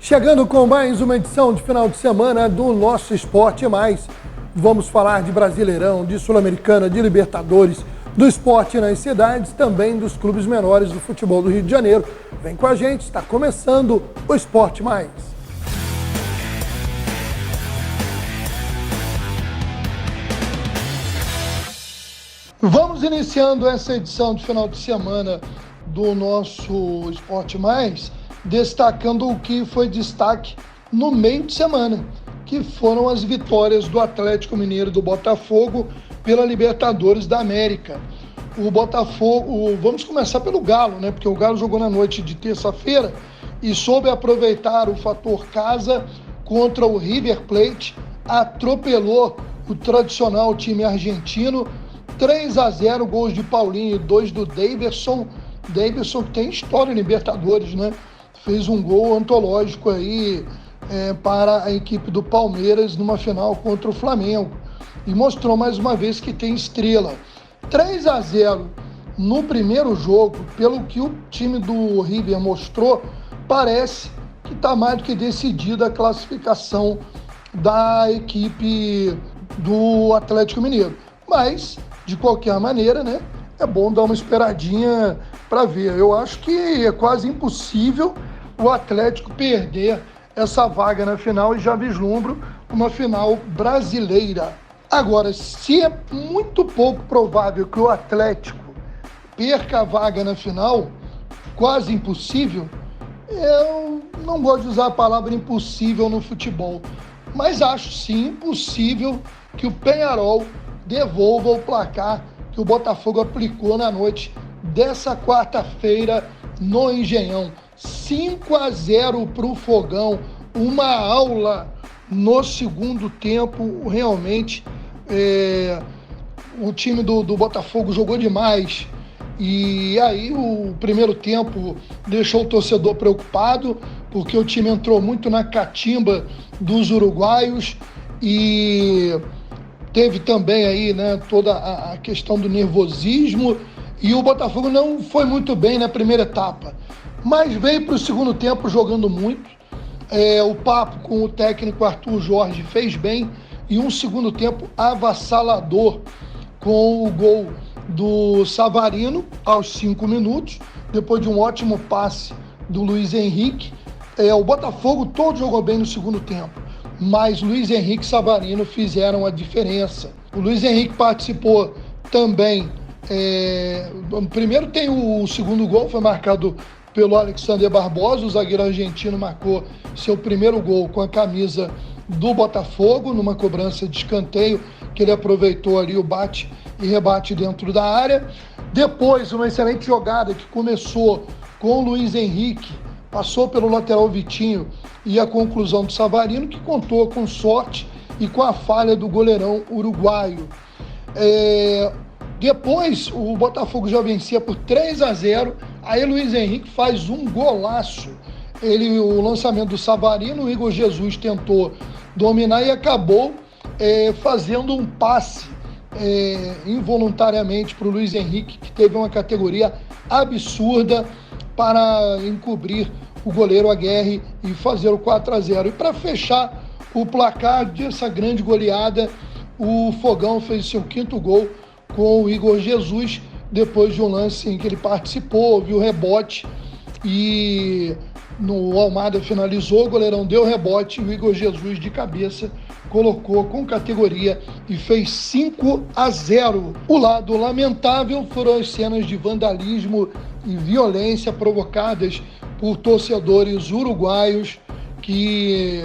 Chegando com mais uma edição de final de semana do Nosso Esporte Mais. Vamos falar de Brasileirão, de Sul-Americana, de Libertadores, do esporte nas cidades, também dos clubes menores do futebol do Rio de Janeiro. Vem com a gente, está começando o Esporte Mais. Vamos iniciando essa edição de final de semana do nosso Esporte Mais, destacando o que foi destaque no meio de semana, que foram as vitórias do Atlético Mineiro e do Botafogo pela Libertadores da América. O Botafogo, vamos começar pelo Galo, né? Porque o Galo jogou na noite de terça-feira e soube aproveitar o fator casa contra o River Plate, atropelou o tradicional time argentino, 3-0, gols de Paulinho e 2 do Daverson. Daverson que tem história em Libertadores, né? Fez um gol antológico aí para a equipe do Palmeiras numa final contra o Flamengo. E mostrou mais uma vez que tem estrela. 3-0 no primeiro jogo, pelo que o time do River mostrou, parece que está mais do que decidida a classificação da equipe do Atlético Mineiro. Mas, de qualquer maneira, né, é bom dar uma esperadinha para ver. Eu acho que é quase impossível o Atlético perder essa vaga na final e já vislumbro uma final brasileira. Agora, se é muito pouco provável que o Atlético perca a vaga na final, quase impossível, eu não gosto de usar a palavra impossível no futebol, mas acho sim possível que o Peñarol devolva o placar que o Botafogo aplicou na noite dessa quarta-feira no Engenhão. 5-0 para o Fogão, uma aula no segundo tempo. Realmente o time do Botafogo jogou demais, e aí o primeiro tempo deixou o torcedor preocupado, porque o time entrou muito na catimba dos uruguaios e teve também aí, né, toda a questão do nervosismo, e o Botafogo não foi muito bem na primeira etapa, mas veio para o segundo tempo jogando muito. O papo com o técnico Arthur Jorge fez bem, e um segundo tempo avassalador, com o gol do Savarino aos 5 minutos, depois de um ótimo passe do Luiz Henrique. O Botafogo todo jogou bem no segundo tempo, mas Luiz Henrique e Savarino fizeram a diferença. O Luiz Henrique participou também. Primeiro tem o segundo gol, foi marcado pelo Alexander Barbosa, o zagueiro argentino marcou seu primeiro gol com a camisa do Botafogo, numa cobrança de escanteio, que ele aproveitou ali o bate e rebate dentro da área. Depois, uma excelente jogada que começou com o Luiz Henrique, passou pelo lateral Vitinho e a conclusão do Savarino, que contou com sorte e com a falha do goleirão uruguaio. Depois, o Botafogo já vencia por 3-0, aí Luiz Henrique faz um golaço. O lançamento do Savarino, o Igor Jesus tentou dominar e acabou fazendo um passe involuntariamente para o Luiz Henrique, que teve uma categoria absurda para encobrir o goleiro Aguerre e fazer o 4-0. E para fechar o placar dessa grande goleada, o Fogão fez seu quinto gol com o Igor Jesus, depois de um lance em que ele participou, viu o rebote e o Almada finalizou, o goleirão deu rebote e o Igor Jesus de cabeça colocou com categoria e fez 5-0. O lado lamentável foram as cenas de vandalismo e violência provocadas por torcedores uruguaios que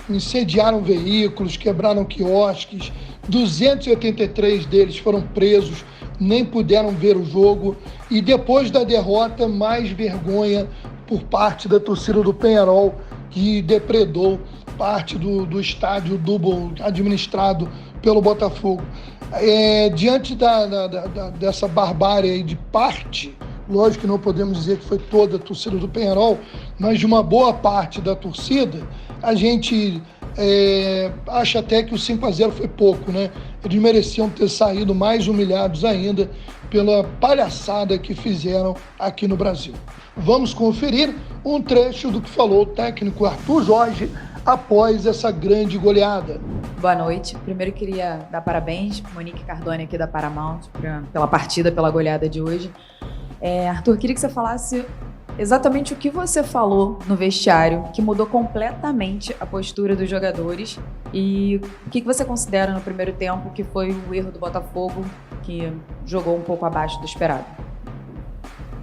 incendiaram veículos, quebraram quiosques. 283 deles foram presos, nem puderam ver o jogo. E depois da derrota, mais vergonha por parte da torcida do Peñarol, que depredou parte do estádio Dubon, administrado pelo Botafogo. Diante dessa barbárie aí de parte, lógico que não podemos dizer que foi toda a torcida do Peñarol, mas de uma boa parte da torcida, a gente Acho até que o 5-0 foi pouco, né? Eles mereciam ter saído mais humilhados ainda pela palhaçada que fizeram aqui no Brasil. Vamos conferir um trecho do que falou o técnico Arthur Jorge após essa grande goleada. Boa noite. Primeiro queria dar parabéns, Monique Cardone aqui da Paramount, pela partida, pela goleada de hoje. Arthur, queria que você falasse exatamente o que você falou no vestiário, que mudou completamente a postura dos jogadores, e o que você considera no primeiro tempo que foi o erro do Botafogo, que jogou um pouco abaixo do esperado.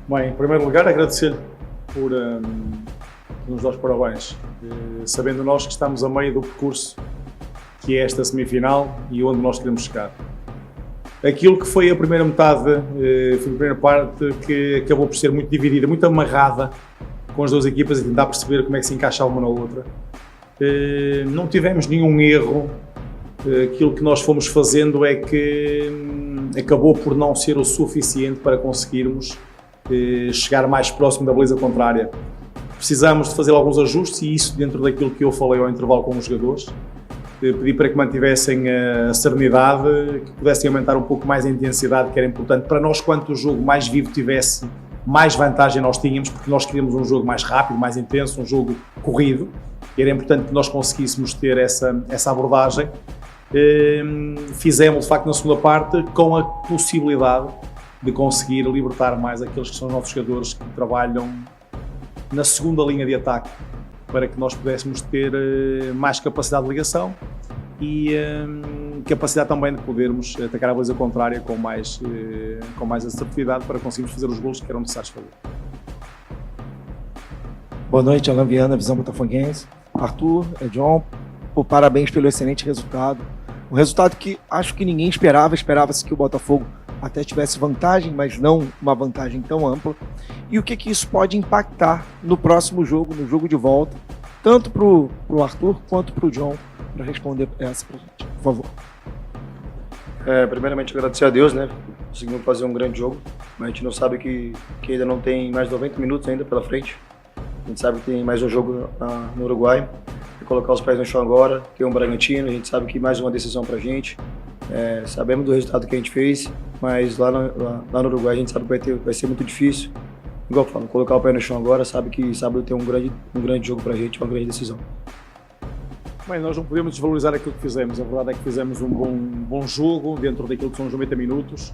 Bem, em primeiro lugar, agradecer por nos dar os parabéns, sabendo nós que estamos a meio do percurso que é esta semifinal e onde nós queremos chegar. Aquilo que foi a primeira metade, foi a primeira parte que acabou por ser muito dividida, muito amarrada com as duas equipas e tentar perceber como é que se encaixava uma na outra. Não tivemos nenhum erro, aquilo que nós fomos fazendo é que acabou por não ser o suficiente para conseguirmos chegar mais próximo da baliza contrária. Precisamos de fazer alguns ajustes e isso dentro daquilo que eu falei ao intervalo com os jogadores. Pedi para que mantivessem a serenidade, que pudessem aumentar um pouco mais a intensidade, que era importante para nós. Quanto o jogo mais vivo tivesse, mais vantagem nós tínhamos, porque nós queríamos um jogo mais rápido, mais intenso, um jogo corrido. Era importante que nós conseguíssemos ter essa abordagem. Fizemos, de facto, na segunda parte, com a possibilidade de conseguir libertar mais aqueles que são os nossos jogadores que trabalham na segunda linha de ataque, para que nós pudéssemos ter mais capacidade de ligação e capacidade também de podermos atacar a baliza contrária com mais assertividade para conseguirmos fazer os golos que eram necessários fazer. Boa noite, Alain Viana, Visão Botafoguense. Arthur, John, parabéns pelo excelente resultado. Um resultado que acho que ninguém esperava-se que o Botafogo até tivesse vantagem, mas não uma vantagem tão ampla. E o que isso pode impactar no próximo jogo, no jogo de volta, tanto para o Arthur quanto para o John, para responder essa para a gente, por favor. Primeiramente agradecer a Deus, né? Conseguimos fazer um grande jogo, mas a gente não sabe que ainda não tem mais 90 minutos ainda pela frente. A gente sabe que tem mais um jogo no Uruguai, colocar os pés no chão agora, tem um Bragantino, a gente sabe que mais uma decisão para a gente. Sabemos do resultado que a gente fez, mas lá no Uruguai a gente sabe que vai ser muito difícil. Igual eu falo, colocar o pé no chão agora, sabe que sábado tem um grande jogo pra gente, uma grande decisão. Bem, nós não podemos desvalorizar aquilo que fizemos. A verdade é que fizemos um bom jogo dentro daquilo que são os 90 minutos.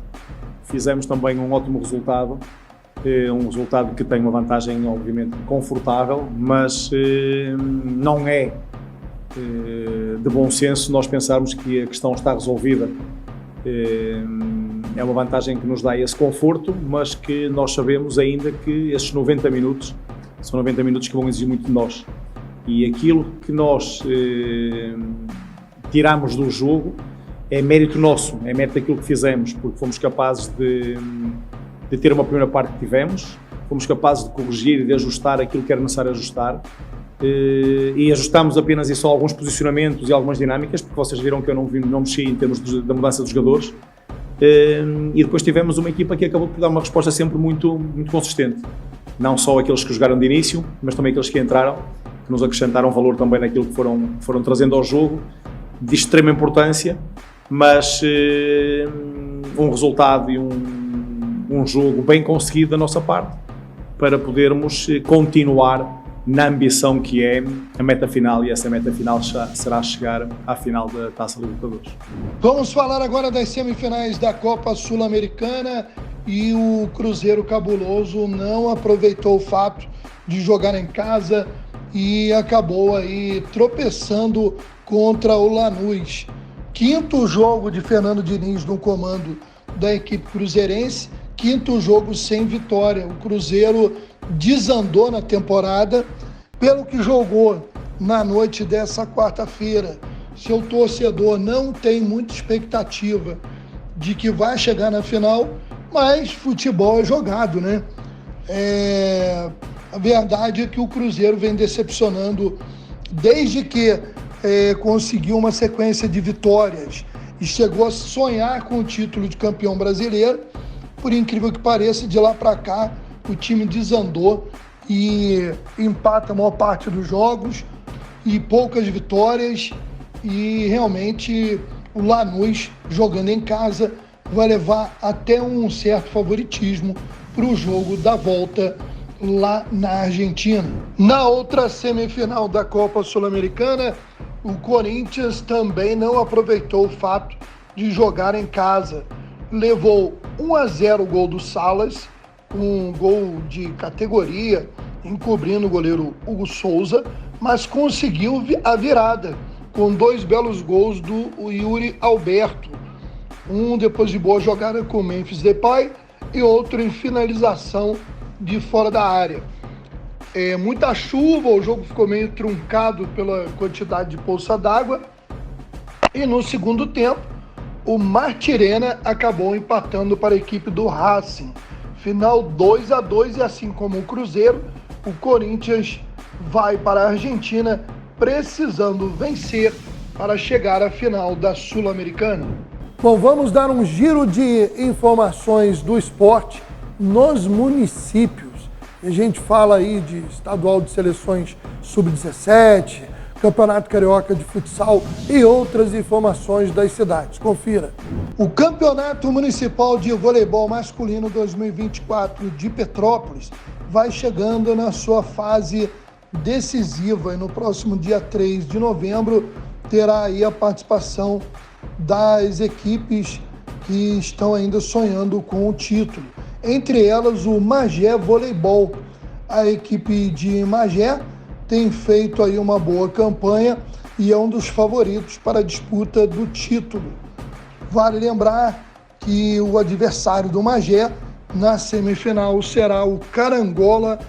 Fizemos também um ótimo resultado, um resultado que tem uma vantagem obviamente confortável, mas não é de bom senso nós pensarmos que a questão está resolvida. É uma vantagem que nos dá esse conforto, mas que nós sabemos ainda que esses 90 minutos são 90 minutos que vão exigir muito de nós. E aquilo que nós tiramos do jogo é mérito nosso, é mérito daquilo que fizemos, porque fomos capazes de ter uma primeira parte que tivemos, fomos capazes de corrigir e de ajustar aquilo que era necessário ajustar. E ajustámos apenas e só alguns posicionamentos e algumas dinâmicas, porque vocês viram que eu não mexi em termos da mudança dos jogadores, e depois tivemos uma equipa que acabou por dar uma resposta sempre muito consistente, não só aqueles que jogaram de início, mas também aqueles que entraram, que nos acrescentaram valor também naquilo que foram trazendo ao jogo, de extrema importância, mas um resultado e um jogo bem conseguido da nossa parte, para podermos continuar na ambição que é a meta final, e essa meta final será chegar à final da Taça Libertadores. Vamos falar agora das semifinais da Copa Sul-Americana, e o Cruzeiro Cabuloso não aproveitou o fato de jogar em casa e acabou aí tropeçando contra o Lanús. Quinto jogo de Fernando Diniz no comando da equipe cruzeirense, quinto jogo sem vitória. O Cruzeiro desandou na temporada, pelo que jogou na noite dessa quarta-feira. Seu torcedor não tem muita expectativa de que vai chegar na final, mas futebol é jogado, né? A verdade é que o Cruzeiro vem decepcionando desde que conseguiu uma sequência de vitórias e chegou a sonhar com o título de campeão brasileiro. Por incrível que pareça, de lá para cá o time desandou e empata a maior parte dos jogos, e poucas vitórias, e realmente o Lanús, jogando em casa, vai levar até um certo favoritismo para o jogo da volta lá na Argentina. Na outra semifinal da Copa Sul-Americana, o Corinthians também não aproveitou o fato de jogar em casa. Levou 1-0 o gol do Salas, um gol de categoria, encobrindo o goleiro Hugo Souza, mas conseguiu a virada, com 2 belos gols do Yuri Alberto. Um depois de boa jogada com o Memphis Depay e outro em finalização de fora da área. Muita chuva, o jogo ficou meio truncado pela quantidade de poça d'água. E no segundo tempo, o Martirena acabou empatando para a equipe do Racing. Final 2-2, e assim como o Cruzeiro, o Corinthians vai para a Argentina precisando vencer para chegar à final da Sul-Americana. Bom, vamos dar um giro de informações do esporte nos municípios. A gente fala aí de estadual de seleções sub-17, Campeonato Carioca de Futsal e outras informações das cidades. Confira. O Campeonato Municipal de Voleibol Masculino 2024 de Petrópolis vai chegando na sua fase decisiva e no próximo dia 3 de novembro terá aí a participação das equipes que estão ainda sonhando com o título. Entre elas, o Magé Voleibol. A equipe de Magé tem feito aí uma boa campanha e é um dos favoritos para a disputa do título. Vale lembrar que o adversário do Magé na semifinal será o Carangola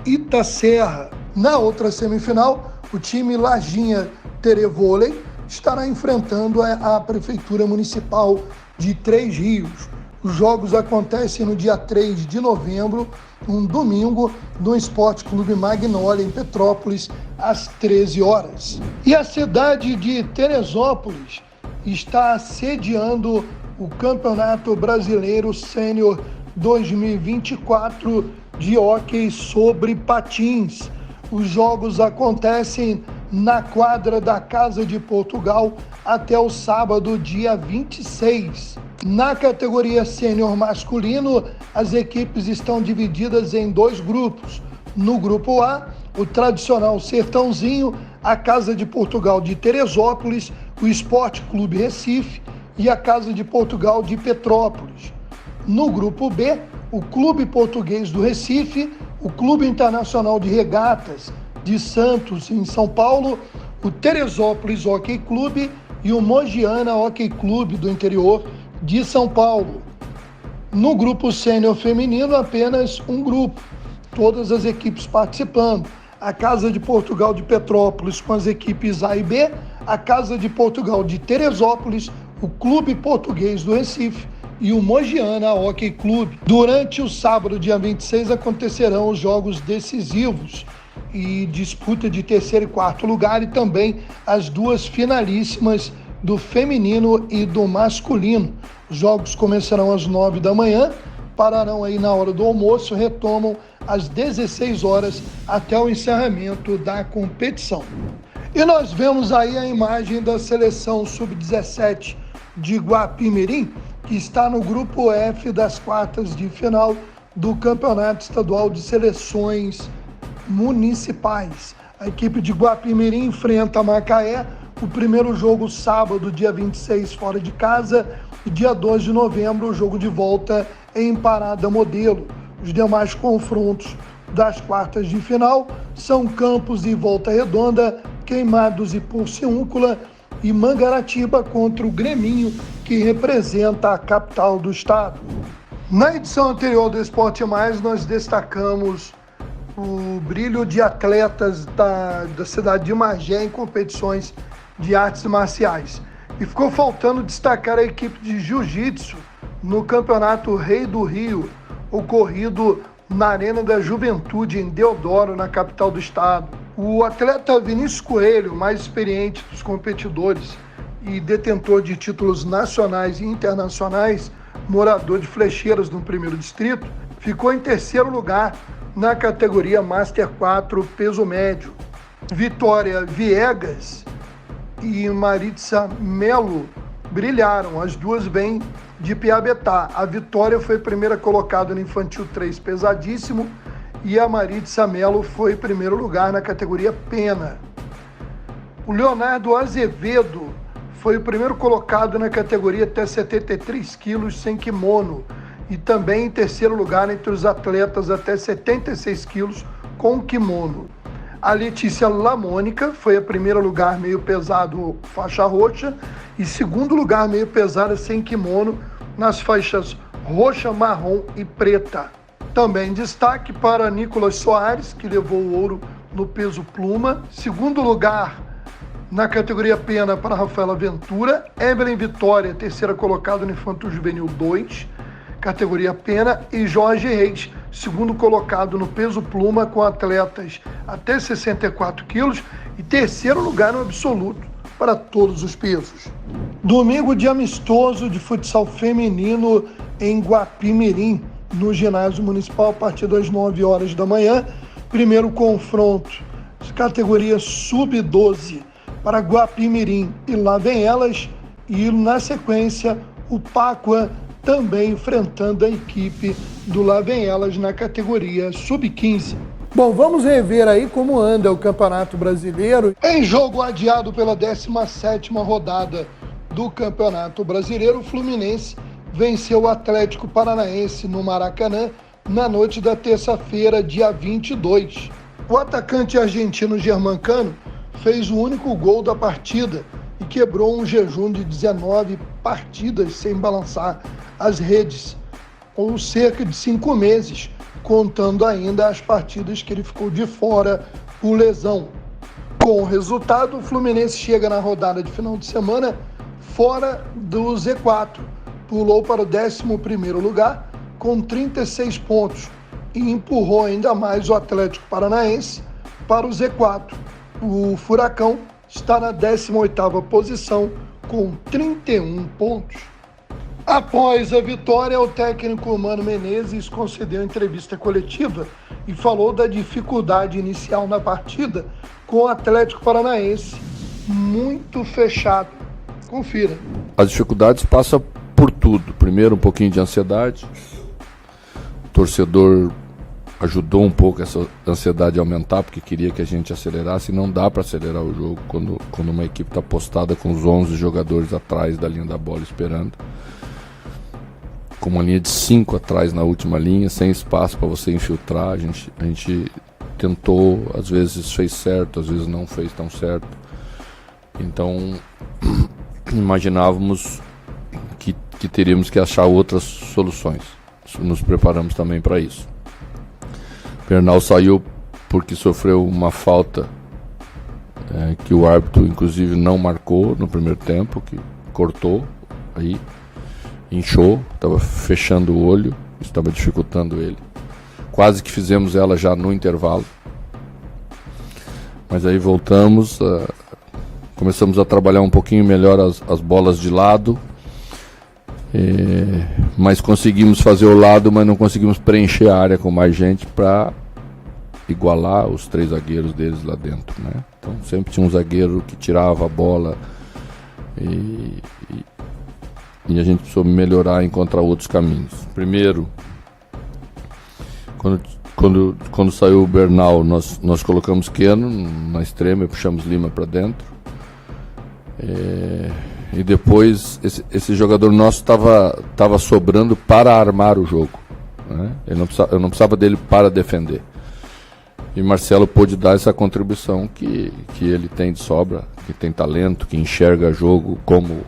Itaserra. Na outra semifinal, o time Lajinha Terevôlei estará enfrentando a Prefeitura Municipal de Três Rios. Os jogos acontecem no dia 3 de novembro, um domingo, no Esporte Clube Magnólia, em Petrópolis, às 13 horas. E a cidade de Teresópolis está sediando o Campeonato Brasileiro Sênior 2024 de hóquei sobre patins. Os jogos acontecem na quadra da Casa de Portugal até o sábado, dia 26. Na categoria sênior masculino, as equipes estão divididas em 2 grupos. No grupo A, o tradicional Sertãozinho, a Casa de Portugal de Teresópolis, o Esporte Clube Recife e a Casa de Portugal de Petrópolis. No grupo B, o Clube Português do Recife, o Clube Internacional de Regatas de Santos, em São Paulo, o Teresópolis Hóquei Clube e o Mogiana Hóquei Clube do interior de São Paulo. No grupo sênior feminino, apenas um grupo, todas as equipes participando. A Casa de Portugal de Petrópolis com as equipes A e B, a Casa de Portugal de Teresópolis, o Clube Português do Recife e o Mogiana Hóquei Clube. Durante o sábado, dia 26, acontecerão os jogos decisivos e disputa de terceiro e quarto lugar, e também as 2 finalíssimas do feminino e do masculino. Os jogos começarão às 9 da manhã, pararão aí na hora do almoço, retomam às 16 horas até o encerramento da competição. E nós vemos aí a imagem da seleção sub-17 de Guapimirim, que está no grupo F das quartas de final do Campeonato Estadual de Seleções Municipais. A equipe de Guapimirim enfrenta a Macaé. O primeiro jogo sábado, dia 26, fora de casa, e dia 2 de novembro, o jogo de volta em Parada Modelo. Os demais confrontos das quartas de final são Campos e Volta Redonda, Queimados e Porciúncula e Mangaratiba contra o Greminho, que representa a capital do estado. Na edição anterior do Esporte Mais, nós destacamos o brilho de atletas da cidade de Magé em competições de artes marciais. E ficou faltando destacar a equipe de jiu-jitsu no Campeonato Rei do Rio, ocorrido na Arena da Juventude, em Deodoro, na capital do estado. O atleta Vinícius Coelho, mais experiente dos competidores e detentor de títulos nacionais e internacionais, morador de Flecheiras, no 1º Distrito, ficou em terceiro lugar na categoria Master 4 peso médio. Vitória Viegas e Maritza Melo brilharam, as duas bem de Piabetá. A Vitória foi primeira colocada no Infantil 3 pesadíssimo e a Maritza Melo foi primeiro lugar na categoria pena. O Leonardo Azevedo foi o primeiro colocado na categoria até 73 quilos sem kimono e também em terceiro lugar entre os atletas até 76 quilos com kimono. A Letícia Lamônica foi a primeiro lugar meio pesado faixa roxa e segundo lugar meio pesada sem kimono nas faixas roxa, marrom e preta. Também destaque para Nicolas Soares, que levou o ouro no peso pluma. Segundo lugar na categoria pena para Rafaela Ventura. Evelyn Vitória, terceira colocada no Infanto Juvenil 2, categoria pena. E Jorge Reis, segundo colocado no peso pluma com atletas até 64 quilos e terceiro lugar no absoluto para todos os pesos. Domingo de amistoso de futsal feminino em Guapimirim, no ginásio municipal, a partir das 9 horas da manhã. Primeiro confronto, categoria sub-12 para Guapimirim, e lá vem elas. E na sequência, o Páqua também enfrentando a equipe do Lá Vem Elas na categoria sub-15. Bom, vamos rever aí como anda o Campeonato Brasileiro. Em jogo adiado pela 17ª rodada do Campeonato Brasileiro, o Fluminense venceu o Atlético Paranaense no Maracanã na noite da terça-feira, dia 22. O atacante argentino Germancano fez o único gol da partida e quebrou um jejum de 19 partidas sem balançar as redes, ou cerca de 5 meses, contando ainda as partidas que ele ficou de fora por lesão. Com o resultado, o Fluminense chega na rodada de final de semana fora do Z4, pulou para o 11º lugar com 36 pontos e empurrou ainda mais o Atlético Paranaense para o Z4. O Furacão está na 18ª posição com 31 pontos. Após a vitória, o técnico Mano Menezes concedeu entrevista coletiva e falou da dificuldade inicial na partida com o Atlético Paranaense muito fechado. Confira. As dificuldades passam por tudo. Primeiro, um pouquinho de ansiedade. O torcedor ajudou um pouco essa ansiedade a aumentar, porque queria que a gente acelerasse. Não dá para acelerar o jogo quando uma equipe está postada com os 11 jogadores atrás da linha da bola esperando. Com uma linha de 5 atrás na última linha, sem espaço para você infiltrar. A gente tentou, às vezes fez certo, às vezes não fez tão certo. Então, imaginávamos que teríamos que achar outras soluções. Nos preparamos também para isso. Bernal saiu porque sofreu uma falta que o árbitro, inclusive, não marcou no primeiro tempo, que cortou, aí inchou, estava fechando o olho, estava dificultando ele. Quase que fizemos ela já no intervalo. Mas aí voltamos, começamos a trabalhar um pouquinho melhor as bolas de lado, mas conseguimos fazer o lado, mas não conseguimos preencher a área com mais gente para igualar os 3 zagueiros deles lá dentro, né? Então sempre tinha um zagueiro que tirava a bola e a gente precisou melhorar e encontrar outros caminhos. Primeiro, quando saiu o Bernal, nós colocamos Keno na extrema e puxamos Lima para dentro. E depois esse jogador nosso estava sobrando para armar o jogo, né? Eu não precisava dele para defender. E Marcelo pôde dar essa contribuição que ele tem de sobra, que tem talento, que enxerga jogo como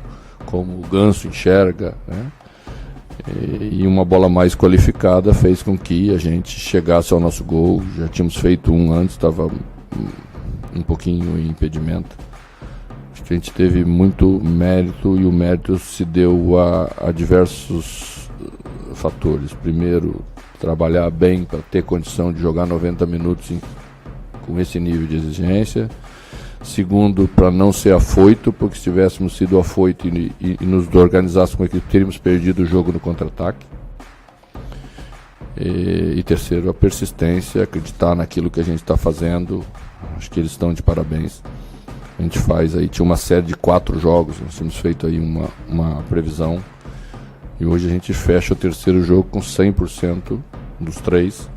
o Ganso enxerga, né? E uma bola mais qualificada fez com que a gente chegasse ao nosso gol. Já tínhamos feito um antes, estava um pouquinho em impedimento. Acho que a gente teve muito mérito e o mérito se deu a diversos fatores. Primeiro, trabalhar bem para ter condição de jogar 90 minutos com esse nível de exigência. Segundo, para não ser afoito, porque se tivéssemos sido afoito e nos organizássemos com a equipe, teríamos perdido o jogo no contra-ataque. E terceiro, a persistência, acreditar naquilo que a gente está fazendo, Acho que eles estão de parabéns. A gente faz aí, tinha uma série de 4 jogos, nós tínhamos feito aí uma previsão. E hoje a gente fecha o terceiro jogo com 100% dos 3.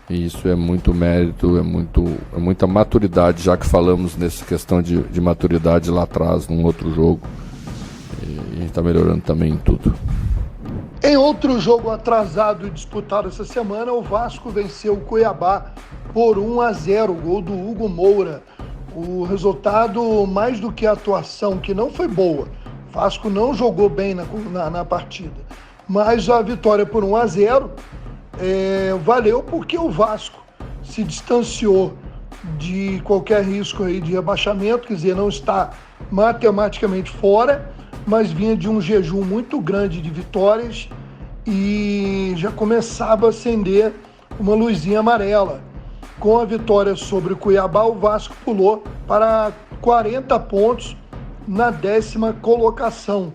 E isso é muito mérito, é muita maturidade, já que falamos nessa questão de maturidade lá atrás, num outro jogo. E a gente está melhorando também em tudo. Em outro jogo atrasado e disputado essa semana, o Vasco venceu o Cuiabá por 1-0, gol do Hugo Moura. O resultado, mais do que a atuação, que não foi boa, o Vasco não jogou bem na partida, mas a vitória por 1-0 valeu porque o Vasco se distanciou de qualquer risco aí de rebaixamento, quer dizer, não está matematicamente fora, mas vinha de um jejum muito grande de vitórias e já começava a acender uma luzinha amarela. Com a vitória sobre o Cuiabá, o Vasco pulou para 40 pontos na 10ª colocação.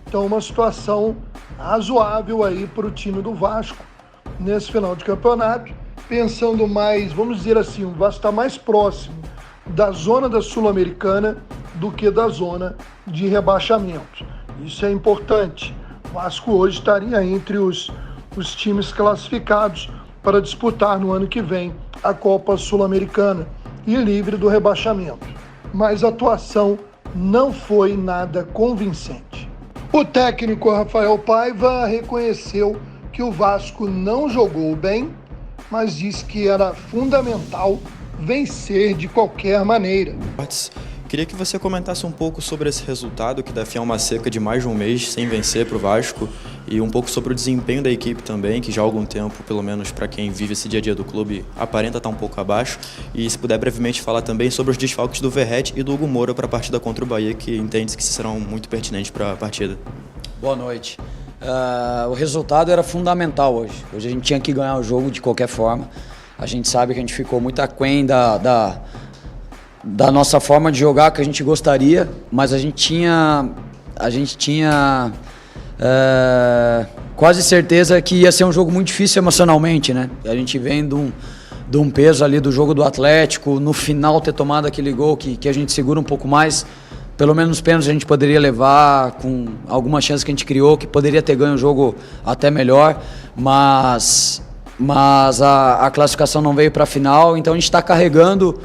Então, uma situação razoável aí para o time do Vasco nesse final de campeonato. Pensando mais, vamos dizer assim, o Vasco está mais próximo da zona da Sul-Americana do que da zona de rebaixamento. Isso é importante. O Vasco hoje estaria entre os times classificados para disputar no ano que vem a Copa Sul-Americana e livre do rebaixamento. Mas a atuação não foi nada convincente. O técnico Rafael Paiva reconheceu que o Vasco não jogou bem, mas disse que era fundamental vencer de qualquer maneira. Queria que você comentasse um pouco sobre esse resultado, que deve uma seca de mais de um mês sem vencer para o Vasco, e um pouco sobre o desempenho da equipe também, que já há algum tempo, pelo menos para quem vive esse dia a dia do clube, aparenta estar um pouco abaixo. E se puder brevemente falar também sobre os desfalques do Verratti e do Hugo Moura para a partida contra o Bahia, que entende-se que serão muito pertinentes para a partida. Boa noite. O resultado era fundamental hoje. Hoje a gente tinha que ganhar o jogo de qualquer forma. A gente sabe que a gente ficou muito aquém da nossa forma de jogar que a gente gostaria, mas a gente tinha quase certeza que ia ser um jogo muito difícil emocionalmente, né? A gente vem de um peso ali do jogo do Atlético, no final ter tomado aquele gol que a gente segura um pouco mais, pelo menos nos pênaltis a gente poderia levar com alguma chance que a gente criou, que poderia ter ganho o jogo até melhor, mas a classificação não veio para a final, então a gente está carregando.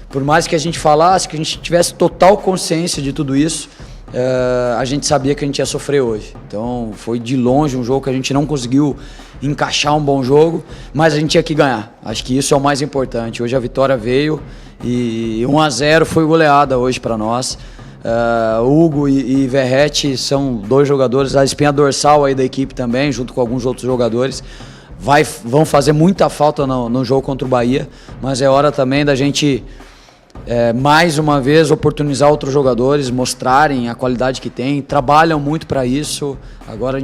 Por mais que a gente falasse, que a gente tivesse total consciência de tudo isso, a gente sabia que a gente ia sofrer hoje. Então foi de longe um jogo que a gente não conseguiu encaixar um bom jogo, mas a gente tinha que ganhar. Acho que isso é o mais importante. Hoje a vitória veio e 1-0 foi goleada hoje para nós. Hugo e Verratti são 2 jogadores, a espinha dorsal aí da equipe também, junto com alguns outros jogadores. Vão fazer muita falta no jogo contra o Bahia, mas é hora também da gente... mais uma vez oportunizar outros jogadores, mostrarem a qualidade que tem, trabalham muito para isso. Agora a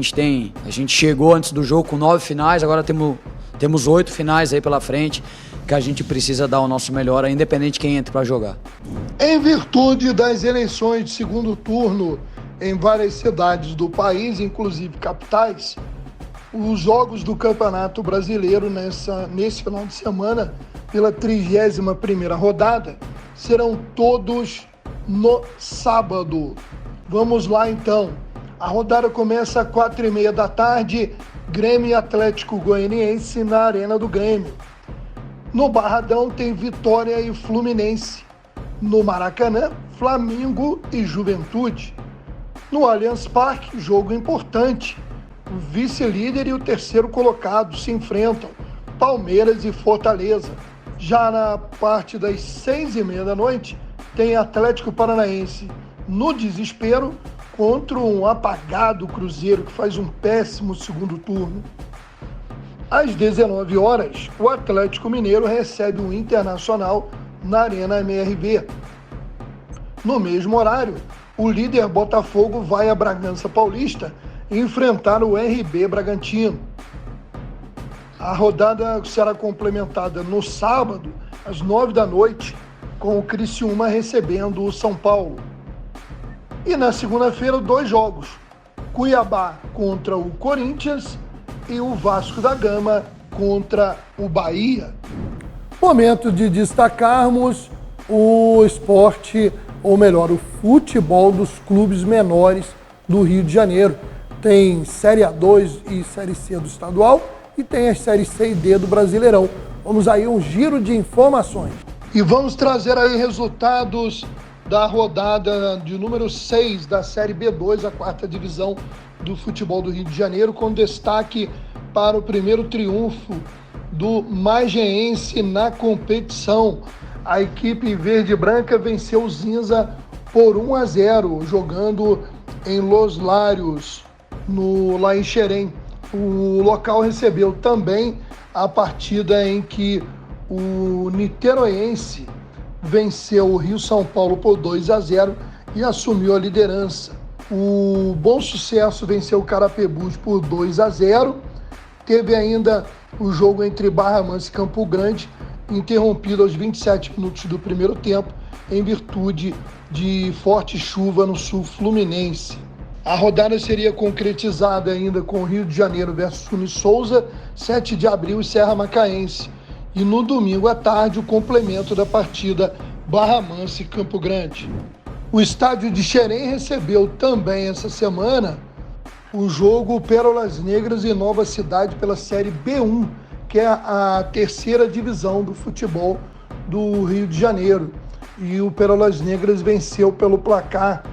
gente chegou antes do jogo com 9 finais, agora temos 8 finais aí pela frente, que a gente precisa dar o nosso melhor, independente de quem entre para jogar. Em virtude das eleições de segundo turno em várias cidades do país, inclusive capitais, os jogos do Campeonato Brasileiro nesse final de semana, pela 31ª rodada, serão todos no sábado. Vamos lá então. A rodada começa às 4h30 da tarde, Grêmio e Atlético Goianiense na Arena do Grêmio. No Barradão tem Vitória e Fluminense. No Maracanã, Flamengo e Juventude. No Allianz Parque, jogo importante. O vice-líder e o terceiro colocado se enfrentam, Palmeiras e Fortaleza. Já na parte das 6h30 da noite, tem Atlético Paranaense no desespero contra um apagado Cruzeiro que faz um péssimo segundo turno. Às 19 horas, o Atlético Mineiro recebe o Internacional na Arena MRV. No mesmo horário, o líder Botafogo vai a Bragança Paulista enfrentar o RB Bragantino. A rodada será complementada no sábado, às 9 da noite, com o Criciúma recebendo o São Paulo. E na segunda-feira, 2 jogos, Cuiabá contra o Corinthians e o Vasco da Gama contra o Bahia. Momento de destacarmos o esporte, ou melhor, o futebol dos clubes menores do Rio de Janeiro. Tem Série A2 e Série C do estadual e tem as Série C e D do Brasileirão. Vamos aí um giro de informações. E vamos trazer aí resultados da rodada de número 6 da Série B2, a 4ª divisão do futebol do Rio de Janeiro, com destaque para o primeiro triunfo do Mageense na competição. A equipe verde e branca venceu o Zinza por 1-0, jogando em Los Lários, lá em Xerém. O local recebeu também a partida em que o Niteroense venceu o Rio São Paulo por 2-0 e assumiu a liderança. O Bom Sucesso venceu o Carapebus por 2-0. Teve ainda o jogo entre Barra Mansa e Campo Grande, interrompido aos 27 minutos do primeiro tempo, em virtude de forte chuva no sul fluminense. A rodada seria concretizada ainda com Rio de Janeiro versus Uni Souza, 7 de abril e Serra Macaense. E no domingo à tarde, o complemento da partida Barra Mansa e Campo Grande. O estádio de Xerém recebeu também essa semana o jogo Pérolas Negras e Nova Cidade pela Série B1, que é a 3ª divisão do futebol do Rio de Janeiro. E o Pérolas Negras venceu pelo placar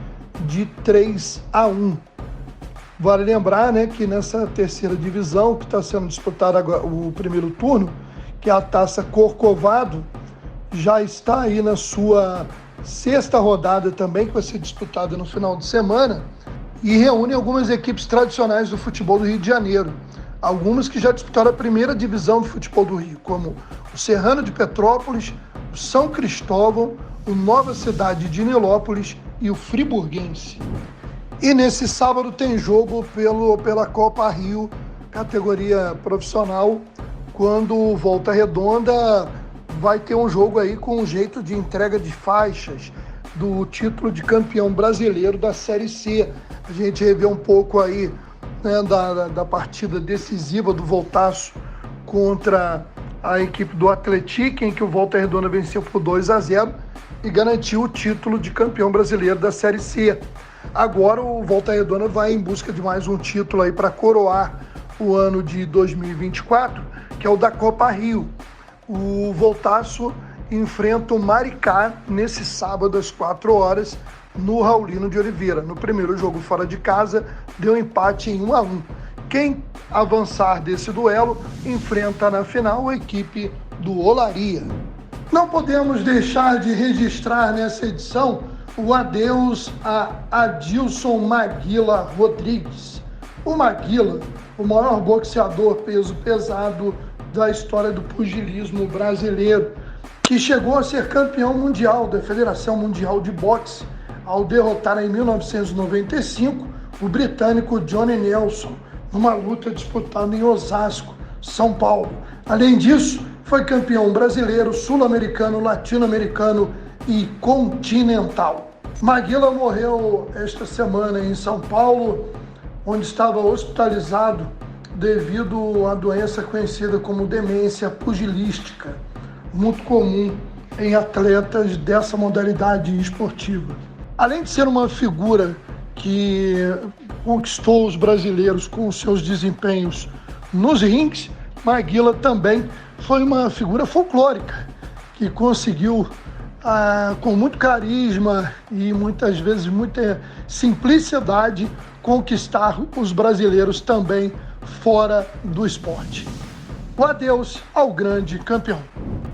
de 3-1. Vale lembrar, né, que nessa 3ª divisão, que está sendo disputada agora, o primeiro turno, que é a Taça Corcovado, já está aí na sua 6ª rodada também, que vai ser disputada no final de semana, e reúne algumas equipes tradicionais do futebol do Rio de Janeiro. Algumas que já disputaram a 1ª divisão do futebol do Rio, como o Serrano de Petrópolis, o São Cristóvão, o Nova Cidade de Nilópolis e o Friburguense. E nesse sábado tem jogo pela Copa Rio, categoria profissional, quando o Volta Redonda vai ter um jogo aí com um jeito de entrega de faixas do título de campeão brasileiro da Série C. A gente revê um pouco aí, né, da partida decisiva do Voltaço contra a equipe do Atlético, em que o Volta Redonda venceu por 2-0 e garantiu o título de campeão brasileiro da Série C. Agora o Volta Redonda vai em busca de mais um título aí para coroar o ano de 2024, que é o da Copa Rio. O Voltaço enfrenta o Maricá nesse sábado às 4 horas no Raulino de Oliveira. No primeiro jogo fora de casa, deu empate em 1-1. Quem avançar desse duelo enfrenta na final a equipe do Olaria. Não podemos deixar de registrar nessa edição o adeus a Adilson Maguila Rodrigues. O Maguila, o maior boxeador peso pesado da história do pugilismo brasileiro, que chegou a ser campeão mundial da Federação Mundial de Boxe, ao derrotar em 1995 o britânico Johnny Nelson, numa luta disputada em Osasco, São Paulo. Além disso, foi campeão brasileiro, sul-americano, latino-americano e continental. Maguila morreu esta semana em São Paulo, onde estava hospitalizado devido à doença conhecida como demência pugilística, muito comum em atletas dessa modalidade esportiva. Além de ser uma figura que conquistou os brasileiros com os seus desempenhos nos rings, Maguila também foi uma figura folclórica que conseguiu, com muito carisma e muitas vezes muita simplicidade, conquistar os brasileiros também fora do esporte. O adeus ao grande campeão.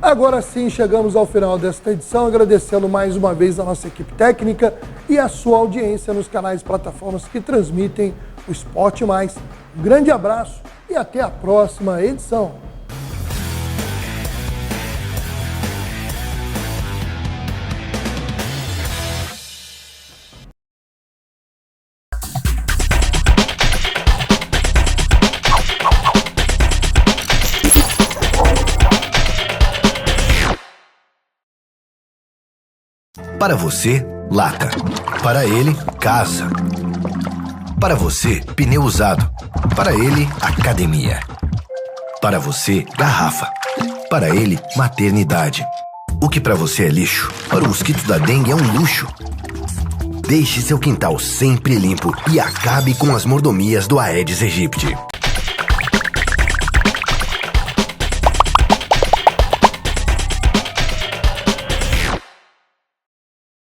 Agora sim, chegamos ao final desta edição, agradecendo mais uma vez a nossa equipe técnica e a sua audiência nos canais e plataformas que transmitem o Esporte Mais. Um grande abraço e até a próxima edição. Para você, lata. Para ele, casa. Para você, pneu usado. Para ele, academia. Para você, garrafa. Para ele, maternidade. O que para você é lixo, para o mosquito da dengue é um luxo. Deixe seu quintal sempre limpo e acabe com as mordomias do Aedes aegypti.